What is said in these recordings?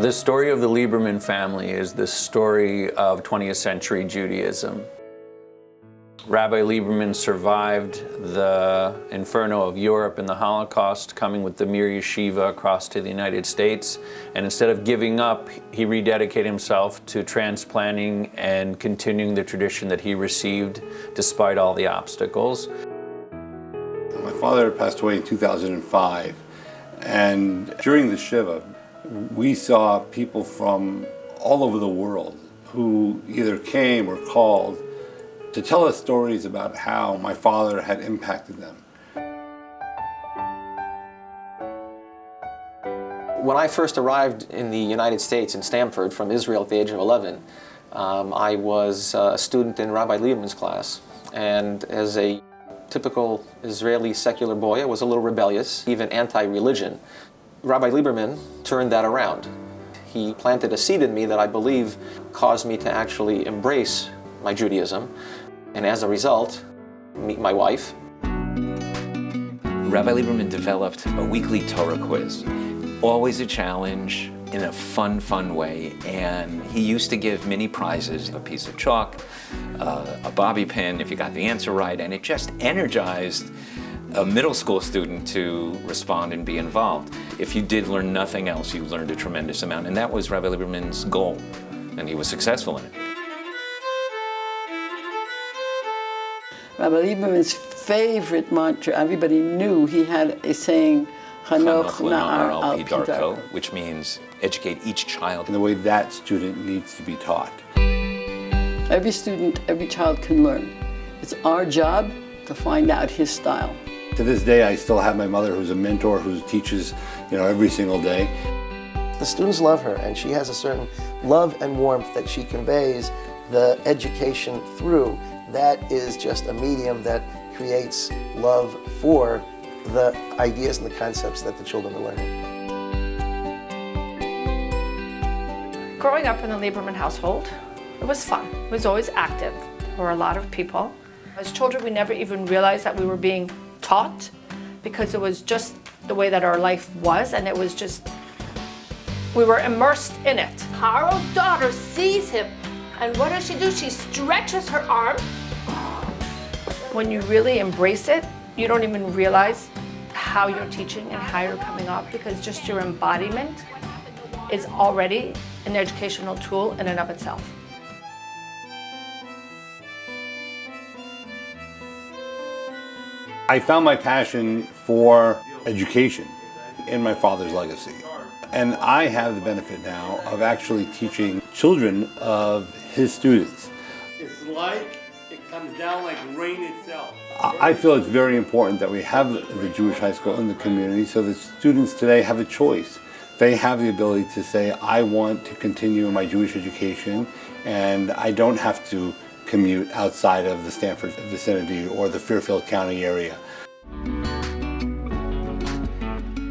The story of the Lieberman family is the story of 20th century Judaism. Rabbi Lieberman survived the inferno of Europe and the Holocaust, coming with the Mir Yeshiva across to the United States. And instead of giving up, he rededicated himself to transplanting and continuing the tradition that he received despite all the obstacles. My father passed away in 2005, and during the Shiva, we saw people from all over the world who either came or called to tell us stories about how my father had impacted them. When I first arrived in the United States in Stamford from Israel at the age of 11, I was a student in Rabbi Lieberman's class, and as a typical Israeli secular boy, I was a little rebellious, even anti-religion. Rabbi Lieberman turned that around. He planted a seed in me that I believe caused me to actually embrace my Judaism, and as a result, meet my wife. Rabbi Lieberman developed a weekly Torah quiz, always a challenge in a fun way, and he used to give mini prizes, a piece of chalk, a bobby pin if you got the answer right, and it just energized a middle school student to respond and be involved. If you did learn nothing else, you learned a tremendous amount, and that was Rabbi Lieberman's goal, and he was successful in it. Rabbi Lieberman's favorite mantra, everybody knew he had a saying, Chanoch na'ar al pi darko, which means educate each child in the way that student needs to be taught. Every student, every child can learn. It's our job to find out his style. To this day, I still have my mother who's a mentor, who teaches, every single day. The students love her, and she has a certain love and warmth that she conveys the education through. That is just a medium that creates love for the ideas and the concepts that the children are learning. Growing up in the Lieberman household, it was fun. It was always active. There were a lot of people. As children, we never even realized that we were being taught, because it was just the way that our life was, and it was just, we were immersed in it. Harold's daughter sees him, and what does she do? She stretches her arm. When you really embrace it, you don't even realize how you're teaching and how you're coming up, because just your embodiment is already an educational tool in and of itself. I found my passion for education in my father's legacy. And I have the benefit now of actually teaching children of his students. It's like it comes down like rain itself. I feel it's very important that we have the Jewish high school in the community so that students today have a choice. They have the ability to say, I want to continue my Jewish education, and I don't have to commute outside of the Stamford vicinity or the Fairfield County area.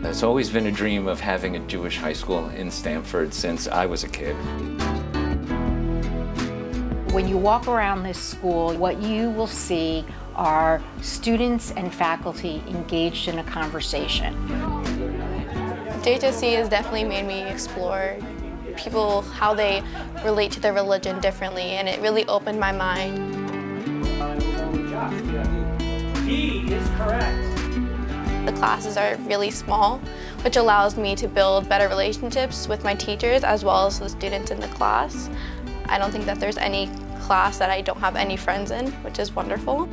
It's always been a dream of having a Jewish high school in Stamford since I was a kid. When you walk around this school, what you will see are students and faculty engaged in a conversation. JHSC has definitely made me explore people, how they relate to their religion differently, and it really opened my mind. He is correct. The classes are really small, which allows me to build better relationships with my teachers as well as the students in the class. I don't think that there's any class that I don't have any friends in, which is wonderful.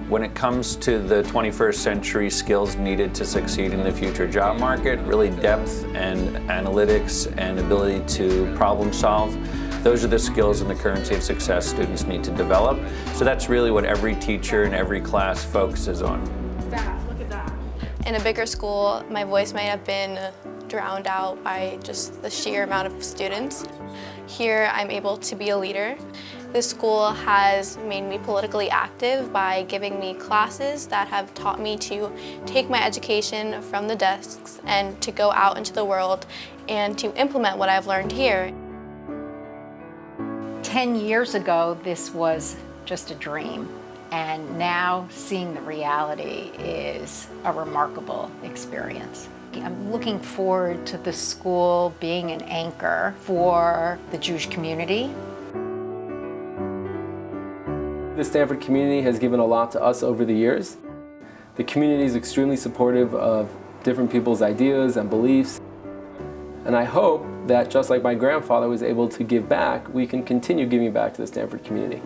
When it comes to the 21st century skills needed to succeed in the future job market, really depth and analytics and ability to problem solve, those are the skills and the currency of success students need to develop. So that's really what every teacher in every class focuses on. Look at that. In a bigger school, my voice might have been drowned out by just the sheer amount of students. Here, I'm able to be a leader. This school has made me politically active by giving me classes that have taught me to take my education from the desks and to go out into the world and to implement what I've learned here. 10 years ago, this was just a dream, and now seeing the reality is a remarkable experience. I'm looking forward to the school being an anchor for the Jewish community. The Stanford community has given a lot to us over the years. The community is extremely supportive of different people's ideas and beliefs. And I hope that just like my grandfather was able to give back, we can continue giving back to the Stanford community.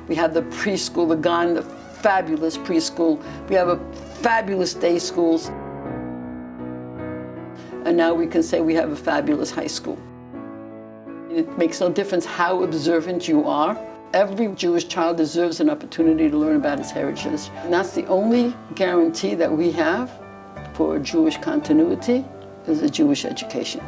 We have the preschool, the Gan, the fabulous preschool. We have a fabulous day schools. And now we can say we have a fabulous high school. It makes no difference how observant you are. Every Jewish child deserves an opportunity to learn about his heritage. And that's the only guarantee that we have for Jewish continuity is a Jewish education.